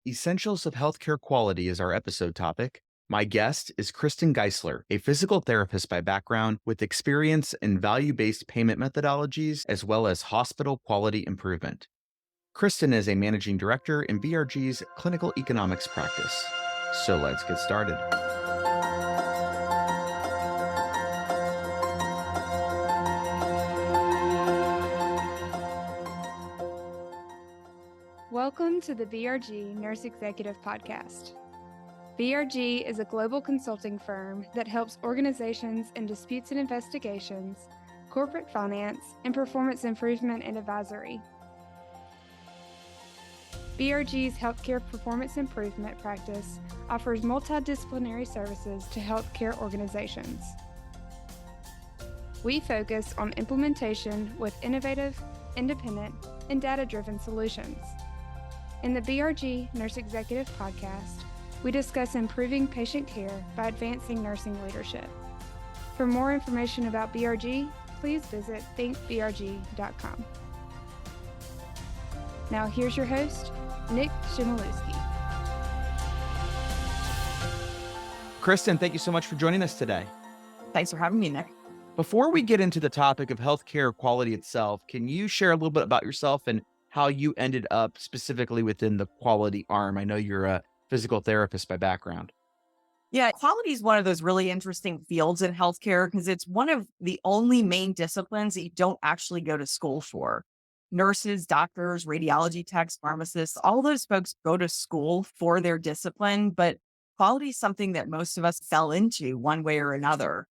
Essentials of Healthcare Quality is our episode topic. My guest is Kristen Geissler, a physical therapist by background with experience in value based payment methodologies as well as hospital quality improvement. Kristen is a managing director in BRG's clinical economics practice. So let's get started. Welcome to the BRG Nurse Executive Podcast. BRG is a global consulting firm that helps organizations in disputes and investigations, corporate finance, and performance improvement and advisory. BRG's healthcare performance improvement practice offers multidisciplinary services to healthcare organizations. We focus on implementation with innovative, independent, and data-driven solutions. In the BRG Nurse Executive Podcast, we discuss improving patient care by advancing nursing leadership. For more information about BRG, please visit thinkbrg.com. Now here's your host, Nick Chmielewski. Kristen, thank you so much for joining us today. Thanks for having me, Nick. Before we get into the topic of healthcare quality itself, can you share a little bit about yourself and how you ended up specifically within the quality arm? I know you're a physical therapist by background. Yeah, quality is one of those really interesting fields in healthcare because it's one of the only main disciplines that you don't actually go to school for. Nurses, doctors, radiology techs, pharmacists, all those folks go to school for their discipline, but quality is something that most of us fell into one way or another.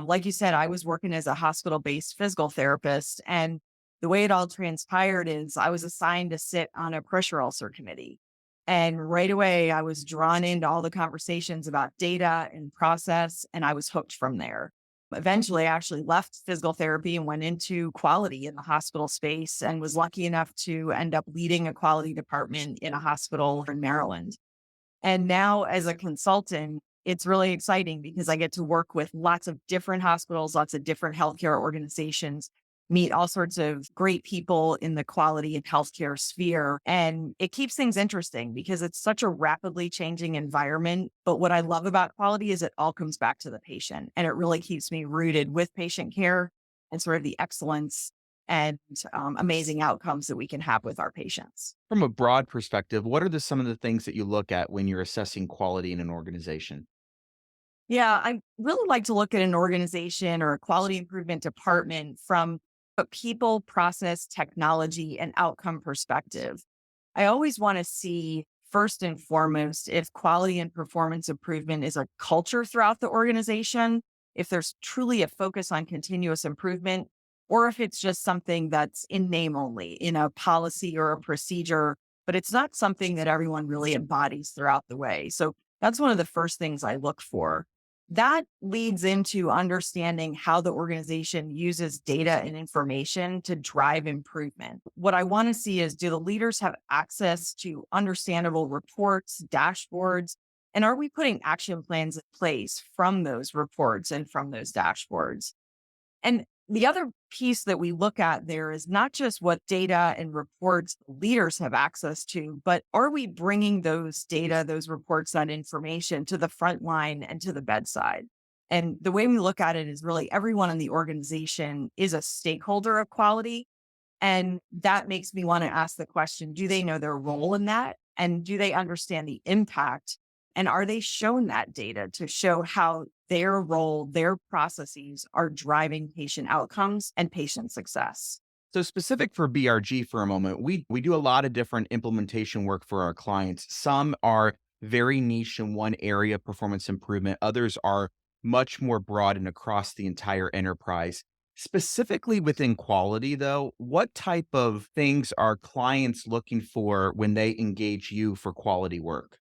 Like you said, I was working as a hospital-based physical therapist, and the way it all transpired is I was assigned to sit on a pressure ulcer committee. And right away, I was drawn into all the conversations about data and process, and I was hooked from there. Eventually, I actually left physical therapy and went into quality in the hospital space and was lucky enough to end up leading a quality department in a hospital in Maryland. And now as a consultant, it's really exciting because I get to work with lots of different hospitals, lots of different healthcare organizations, meet all sorts of great people in the quality and healthcare sphere. And it keeps things interesting because it's such a rapidly changing environment. But what I love about quality is it all comes back to the patient, and it really keeps me rooted with patient care and sort of the excellence and amazing outcomes that we can have with our patients. From a broad perspective, what are some of the things that you look at when you're assessing quality in an organization? Yeah, I really like to look at an organization or a quality improvement department from a people, process, technology, and outcome perspective. I always want to see, first and foremost, if quality and performance improvement is a culture throughout the organization, if there's truly a focus on continuous improvement, or if it's just something that's in name only, in a policy or a procedure, but it's not something that everyone really embodies throughout the way. So that's one of the first things I look for. That leads into understanding how the organization uses data and information to drive improvement. What I want to see is, do the leaders have access to understandable reports, dashboards, and are we putting action plans in place from those reports and from those dashboards? And the other piece that we look at there is not just what data and reports leaders have access to, but are we bringing those data, those reports, that information to the front line and to the bedside? And the way we look at it is really everyone in the organization is a stakeholder of quality. And that makes me want to ask the question, do they know their role in that? And do they understand the impact? And are they shown that data to show how their role, their processes are driving patient outcomes and patient success? So specific for BRG for a moment, we do a lot of different implementation work for our clients. Some are very niche in one area, performance improvement. Others are much more broad and across the entire enterprise. Specifically within quality, though, what type of things are clients looking for when they engage you for quality work?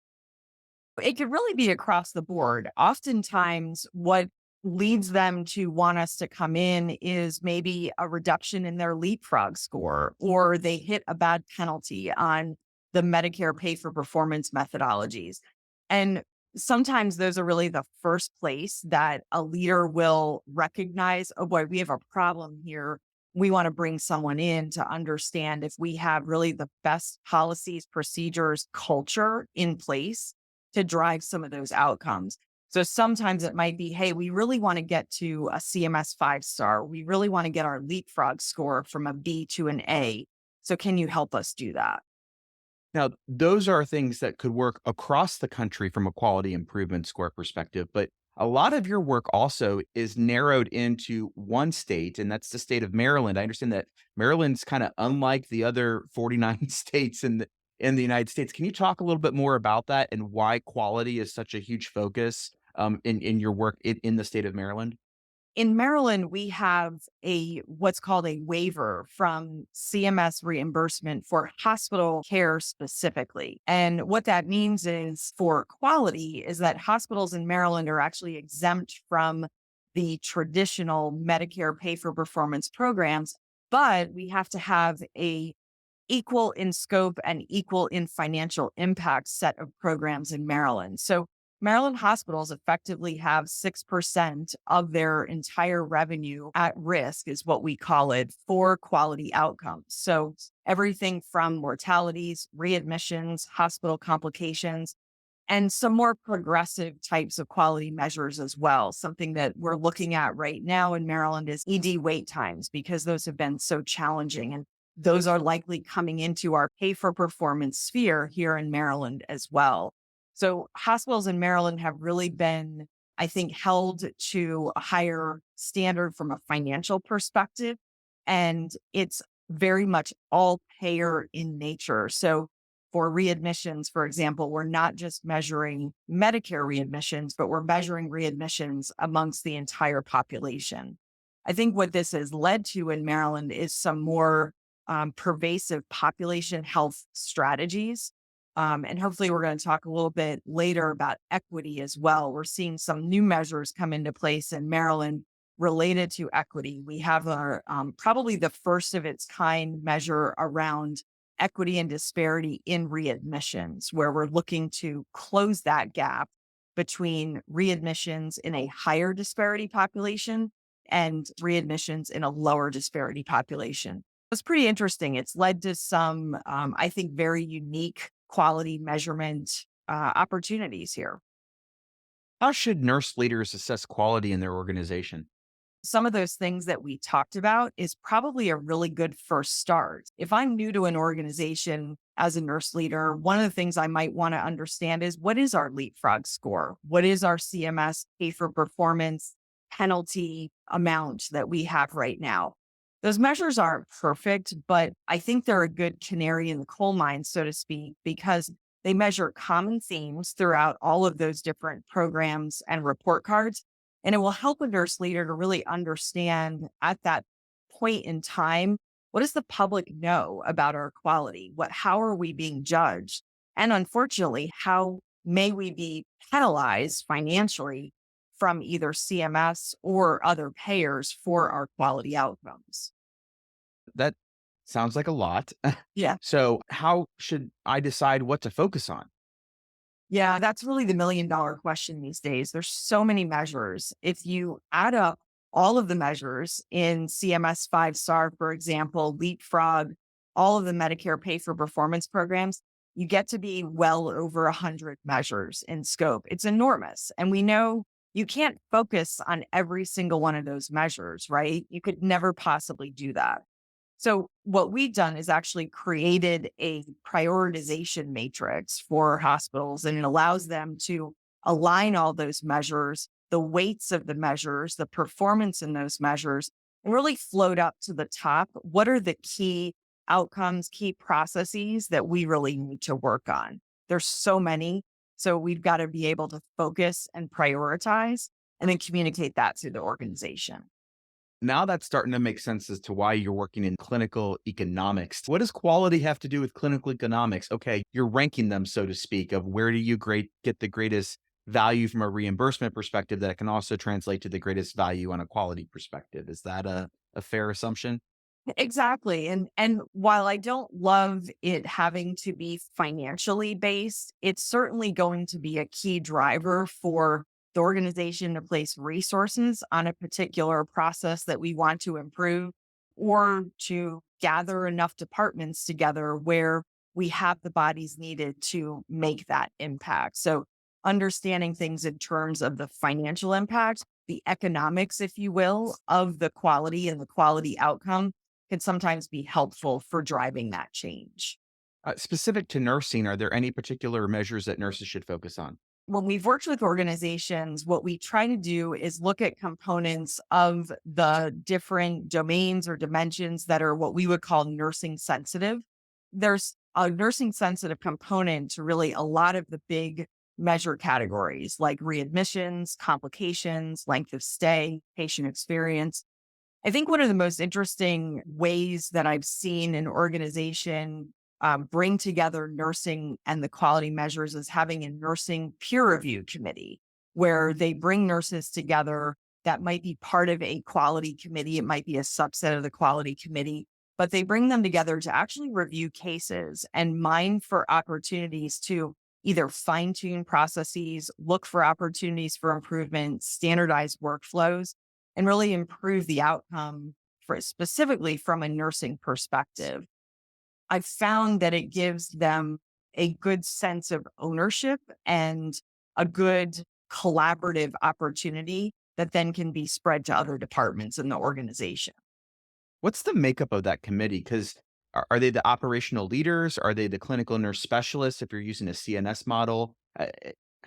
It could really be across the board. Oftentimes, what leads them to want us to come in is maybe a reduction in their leapfrog score, or they hit a bad penalty on the Medicare pay for performance methodologies. And sometimes those are really the first place that a leader will recognize, oh boy, we have a problem here we want to bring someone in to understand if we have really the best policies, procedures, culture in place to drive some of those outcomes. So sometimes it might be, hey, we really want to get to a CMS 5-star. We really want to get our leapfrog score from a B to an A. So can you help us do that? Now, those are things that could work across the country from a quality improvement score perspective, but a lot of your work also is narrowed into one state, and that's the state of Maryland. I understand that Maryland's kind of unlike the other 49 states in the United States. Can you talk a little bit more about that and why quality is such a huge focus in your work in the state of Maryland? In Maryland, we have a what's called a waiver from CMS reimbursement for hospital care specifically. And what that means is for quality is that hospitals in Maryland are actually exempt from the traditional Medicare pay for performance programs, but we have to have a equal in scope and equal in financial impact set of programs in Maryland. So Maryland hospitals effectively have 6% of their entire revenue at risk, is what we call it, for quality outcomes. So everything from mortalities, readmissions, hospital complications, and some more progressive types of quality measures as well. Something that we're looking at right now in Maryland is ED wait times, because those have been so challenging. And those are likely coming into our pay for performance sphere here in Maryland as well. So hospitals in Maryland have really been, I think, held to a higher standard from a financial perspective. And it's very much all payer in nature. So for readmissions, for example, we're not just measuring Medicare readmissions, but we're measuring readmissions amongst the entire population. I think what this has led to in Maryland is some more pervasive population health strategies. And hopefully, we're going to talk a little bit later about equity as well. We're seeing some new measures come into place in Maryland related to equity. We have our probably the first of its kind measure around equity and disparity in readmissions, where we're looking to close that gap between readmissions in a higher disparity population and readmissions in a lower disparity population. It's pretty interesting. It's led to some, I think, very unique quality measurement opportunities here. How should nurse leaders assess quality in their organization? Some of those things that we talked about is probably a really good first start. If I'm new to an organization as a nurse leader, one of the things I might want to understand is, what is our leapfrog score? What is our CMS pay for performance penalty amount that we have right now? Those measures aren't perfect, but I think they're a good canary in the coal mine, so to speak, because they measure common themes throughout all of those different programs and report cards. And it will help a nurse leader to really understand at that point in time, what does the public know about our quality? How are we being judged? And unfortunately, how may we be penalized financially from either CMS or other payers for our quality outcomes? That sounds like a lot. Yeah. So, how should I decide what to focus on? Yeah, that's really the $1 million question these days. There's so many measures. If you add up all of the measures in CMS 5-star, for example, leapfrog, all of the Medicare pay for performance programs, you get to be well over 100 measures in scope. It's enormous. And we know you can't focus on every single one of those measures, right? You could never possibly do that. So what we've done is actually created a prioritization matrix for hospitals, and it allows them to align all those measures, the weights of the measures, the performance in those measures, and really float up to the top. What are the key outcomes, key processes that we really need to work on? There's so many. So we've got to be able to focus and prioritize and then communicate that to the organization. Now that's starting to make sense as to why you're working in clinical economics. What does quality have to do with clinical economics? Okay, you're ranking them, so to speak, of where do you get the greatest value from a reimbursement perspective that can also translate to the greatest value on a quality perspective. Is that a fair assumption? Exactly. And while I don't love it having to be financially based, it's certainly going to be a key driver for the organization to place resources on a particular process that we want to improve. or to gather enough departments together where we have the bodies needed to make that impact. So, understanding things in terms of the financial impact, the economics, if you will, of the quality and the quality outcome can sometimes be helpful for driving that change. Specific to nursing, are there any particular measures that nurses should focus on? When we've worked with organizations, what we try to do is look at components of the different domains or dimensions that are what we would call nursing sensitive. There's a nursing sensitive component to really a lot of the big measure categories like readmissions, complications, length of stay, patient experience. I think one of the most interesting ways that I've seen an organization bring together nursing and the quality measures is having a nursing peer review committee where they bring nurses together that might be part of a quality committee. It might be a subset of the quality committee, but they bring them together to actually review cases and mine for opportunities to either fine tune processes, look for opportunities for improvement, standardize workflows, and really improve the outcome for specifically from a nursing perspective. I've found that it gives them a good sense of ownership and a good collaborative opportunity that then can be spread to other departments in the organization. What's the makeup of that committee? Because are they the operational leaders? Are they the clinical nurse specialists if you're using a CNS model?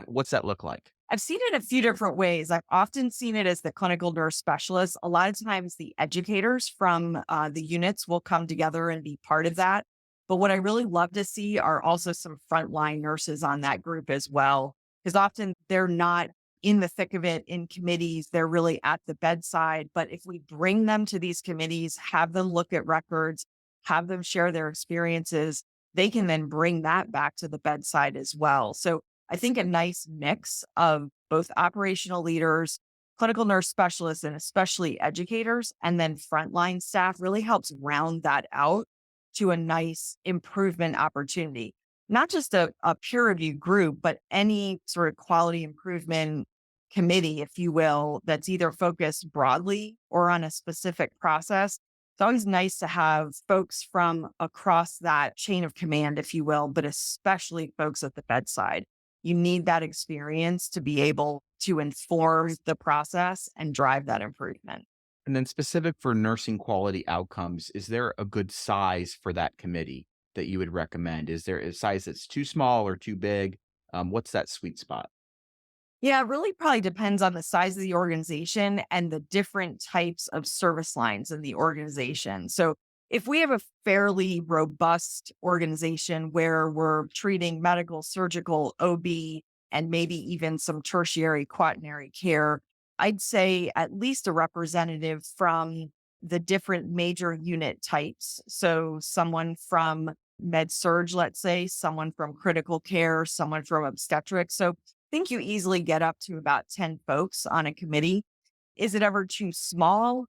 What's that look like? I've seen it a few different ways. I've often seen it as the clinical nurse specialist. A lot of times, the educators from the units will come together and be part of that. But what I really love to see are also some frontline nurses on that group as well, because often they're not in the thick of it in committees. They're really at the bedside. But if we bring them to these committees, have them look at records, have them share their experiences, they can then bring that back to the bedside as well. So I think a nice mix of both operational leaders, clinical nurse specialists, and especially educators, and then frontline staff really helps round that out to a nice improvement opportunity. Not just a peer review group, but any sort of quality improvement committee, if you will, that's either focused broadly or on a specific process. It's always nice to have folks from across that chain of command, if you will, but especially folks at the bedside. You need that experience to be able to inform the process and drive that improvement. And then specific for nursing quality outcomes, is there a good size for that committee that you would recommend? Is there a size that's too small or too big? What's that sweet spot? Yeah, it really probably depends on the size of the organization and the different types of service lines in the organization. So, if we have a fairly robust organization where we're treating medical, surgical, OB, and maybe even some tertiary quaternary care, I'd say at least a representative from the different major unit types. So, someone from med surge, let's say, someone from critical care, someone from obstetrics. So, think you easily get up to about 10 folks on a committee. Is it ever too small?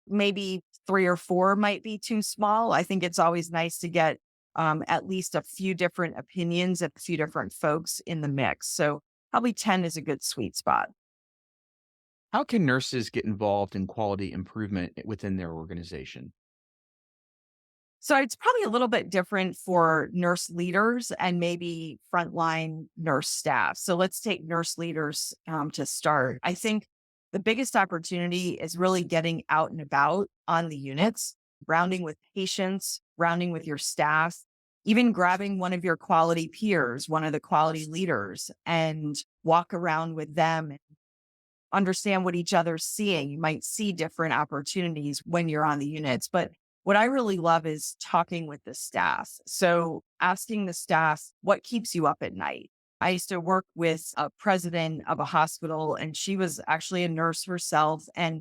Maybe three or four might be too small. I think it's always nice to get at least a few different opinions and a few different folks in the mix. So probably 10 is a good sweet spot. How can nurses get involved in quality improvement within their organization? So it's probably a little bit different for nurse leaders and maybe frontline nurse staff. So let's take nurse leaders to start. I think the biggest opportunity is really getting out and about on the units, rounding with patients, rounding with your staff, even grabbing one of your quality peers, one of the quality leaders, and walk around with them and understand what each other's seeing. You might see different opportunities when you're on the units, but what I really love is talking with the staff. So asking the staff, what keeps you up at night? I used to work with a president of a hospital, and she was actually a nurse herself. And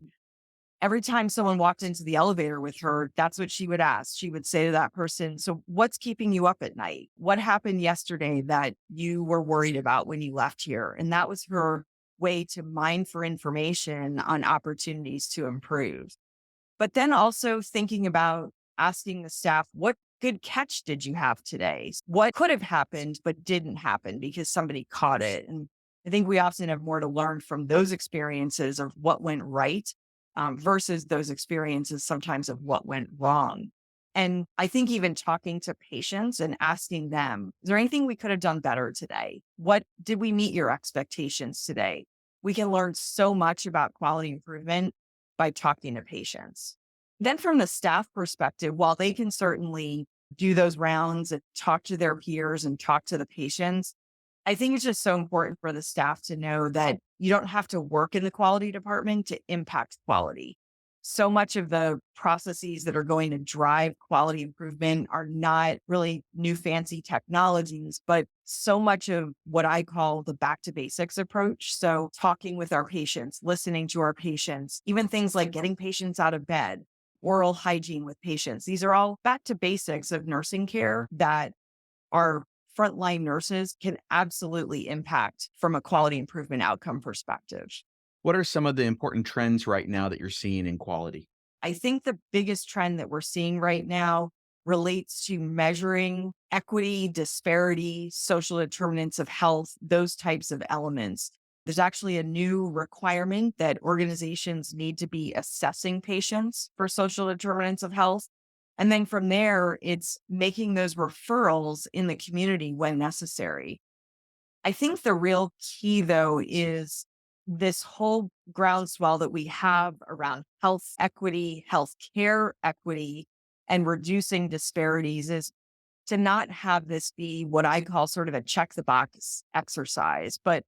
every time someone walked into the elevator with her, that's what she would ask. She would say to that person, so what's keeping you up at night? What happened yesterday that you were worried about when you left here? And that was her way to mine for information on opportunities to improve. But then also thinking about asking the staff, what good catch did you have today? What could have happened, but didn't happen because somebody caught it? And I think we often have more to learn from those experiences of what went right versus those experiences sometimes of what went wrong. And I think even talking to patients and asking them, is there anything we could have done better today? What did we meet your expectations today? We can learn so much about quality improvement by talking to patients. Then, from the staff perspective, while they can certainly do those rounds and talk to their peers and talk to the patients, I think it's just so important for the staff to know that you don't have to work in the quality department to impact quality. So much of the processes that are going to drive quality improvement are not really new fancy technologies, but so much of what I call the back to basics approach. So talking with our patients, listening to our patients, even things like getting patients out of bed, oral hygiene with patients. These are all back to basics of nursing care that our frontline nurses can absolutely impact from a quality improvement outcome perspective. What are some of the important trends right now that you're seeing in quality? I think the biggest trend that we're seeing right now relates to measuring equity, disparity, social determinants of health, those types of elements. There's actually a new requirement that organizations need to be assessing patients for social determinants of health. And then from there, it's making those referrals in the community when necessary. I think the real key, though, is this whole groundswell that we have around health equity, healthcare equity, and reducing disparities is to not have this be what I call sort of a check the box exercise, but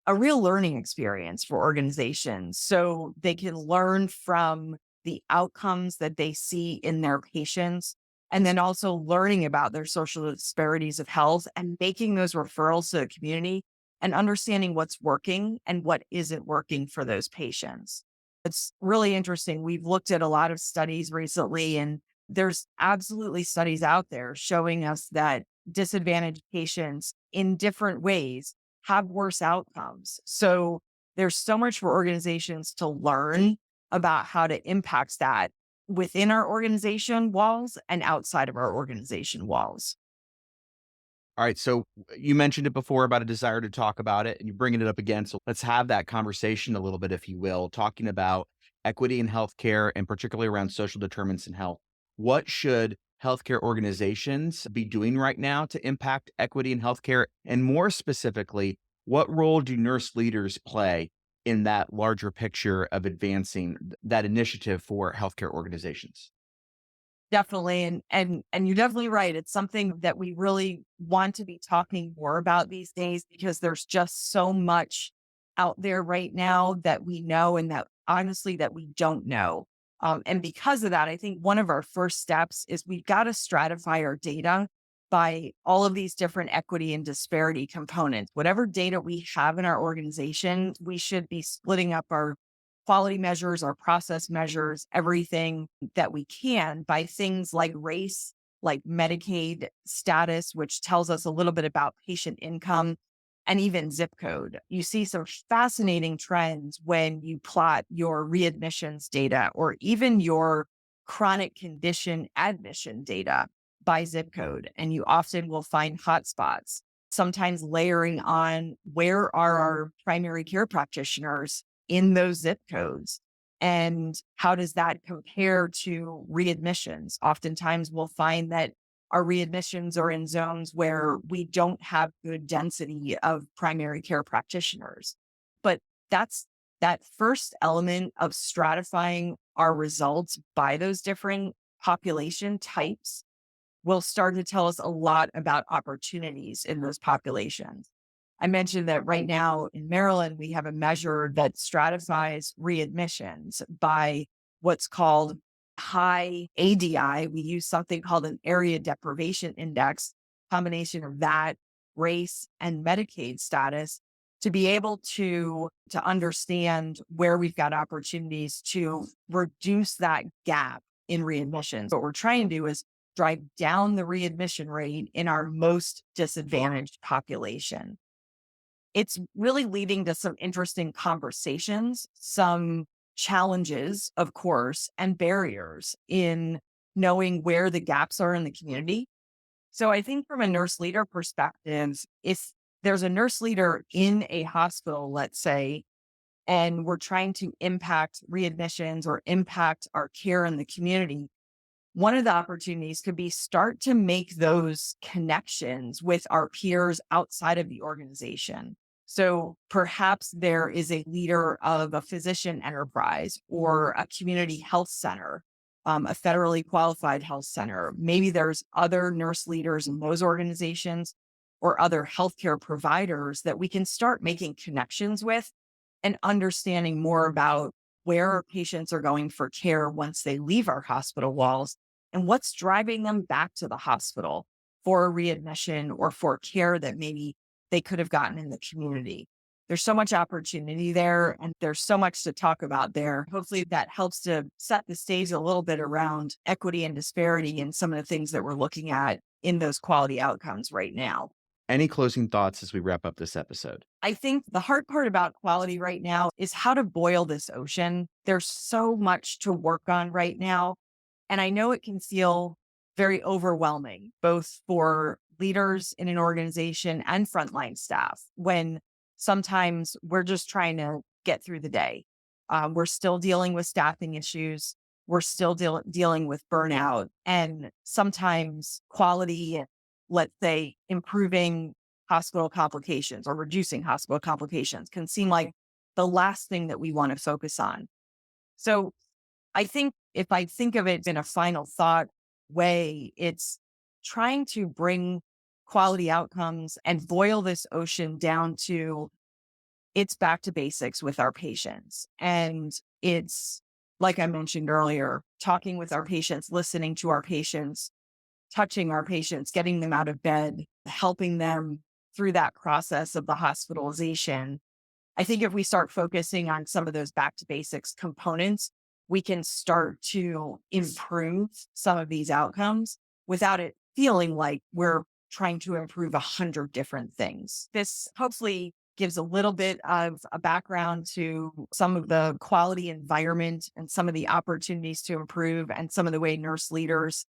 a real learning experience for organizations so they can learn from the outcomes that they see in their patients and then also learning about their social disparities of health and making those referrals to the community and understanding what's working and what isn't working for those patients. It's really interesting. We've looked at a lot of studies recently, and there's absolutely studies out there showing us that disadvantaged patients in different ways have worse outcomes. So there's so much for organizations to learn about how to impact that within our organization walls and outside of our organization walls. All right. So you mentioned it before about a desire to talk about it and you're bringing it up again. So let's have that conversation a little bit, if you will, talking about equity in healthcare and particularly around social determinants in health. What should healthcare organizations be doing right now to impact equity in healthcare? And more specifically, what role do nurse leaders play in that larger picture of advancing that initiative for healthcare organizations? Definitely. And you're definitely right. It's something that we really want to be talking more about these days because there's just so much out there right now that we know and that honestly that we don't know. And because of that, I think one of our first steps is we've got to stratify our data by all of these different equity and disparity components. Whatever data we have in our organization, we should be splitting up our quality measures, our process measures, everything that we can by things like race, like Medicaid status, which tells us a little bit about patient income, and even zip code. You see some fascinating trends when you plot your readmissions data or even your chronic condition admission data by zip code. And you often will find hotspots, sometimes layering on where are our primary care practitioners in those zip codes. And how does that compare to readmissions? Oftentimes we'll find that our readmissions are in zones where we don't have good density of primary care practitioners. But that's that first element of stratifying our results by those different population types will start to tell us a lot about opportunities in those populations. I mentioned that right now in Maryland, we have a measure that stratifies readmissions by what's called high ADI. We use something called an area deprivation index, combination of that, race, and Medicaid status to be able to understand where we've got opportunities to reduce that gap in readmissions. What we're trying to do is drive down the readmission rate in our most disadvantaged population. It's really leading to some interesting conversations, some challenges, of course, and barriers in knowing where the gaps are in the community. So I think from a nurse leader perspective, if there's a nurse leader in a hospital, let's say, and we're trying to impact readmissions or impact our care in the community, one of the opportunities could be start to make those connections with our peers outside of the organization. So perhaps there is a leader of a physician enterprise or a community health center, a federally qualified health center. Maybe there's other nurse leaders in those organizations or other healthcare providers that we can start making connections with and understanding more about where our patients are going for care once they leave our hospital walls and what's driving them back to the hospital for a readmission or for care that maybe they could have gotten in the community. There's so much opportunity there, and there's so much to talk about there. Hopefully that helps to set the stage a little bit around equity and disparity and some of the things that we're looking at in those quality outcomes right now. Any closing thoughts as we wrap up this episode? I think the hard part about quality right now is how to boil this ocean. There's so much to work on right now. And I know it can feel very overwhelming, both for leaders in an organization and frontline staff, when sometimes we're just trying to get through the day. We're still dealing with staffing issues. We're still dealing with burnout, and sometimes quality, let's say improving hospital complications or reducing hospital complications, can seem like the last thing that we want to focus on. So I think if I think of it in a final thought way, it's trying to bring quality outcomes and boil this ocean down to it's back to basics with our patients. And it's, like I mentioned earlier, talking with our patients, listening to our patients, touching our patients, getting them out of bed, helping them through that process of the hospitalization. I think if we start focusing on some of those back to basics components, we can start to improve some of these outcomes without it feeling like we're trying to improve 100 different things. This hopefully gives a little bit of a background to some of the quality environment and some of the opportunities to improve and some of the way nurse leaders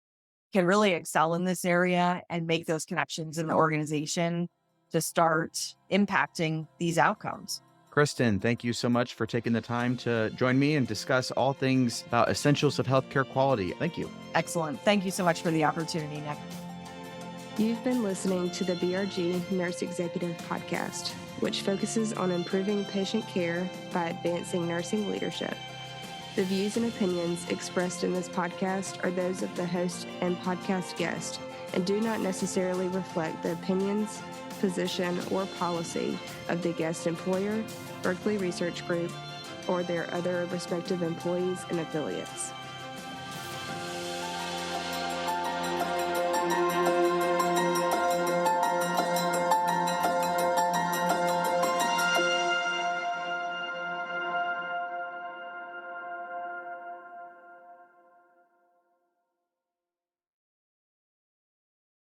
can really excel in this area and make those connections in the organization to start impacting these outcomes. Kristen, thank you so much for taking the time to join me and discuss all things about essentials of healthcare quality. Thank you. Excellent. Thank you so much for the opportunity, Nick. You've been listening to the BRG Nurse Executive Podcast, which focuses on improving patient care by advancing nursing leadership. The views and opinions expressed in this podcast are those of the host and podcast guest and do not necessarily reflect the opinions, position, or policy of the guest employer, Berkeley Research Group, or their other respective employees and affiliates.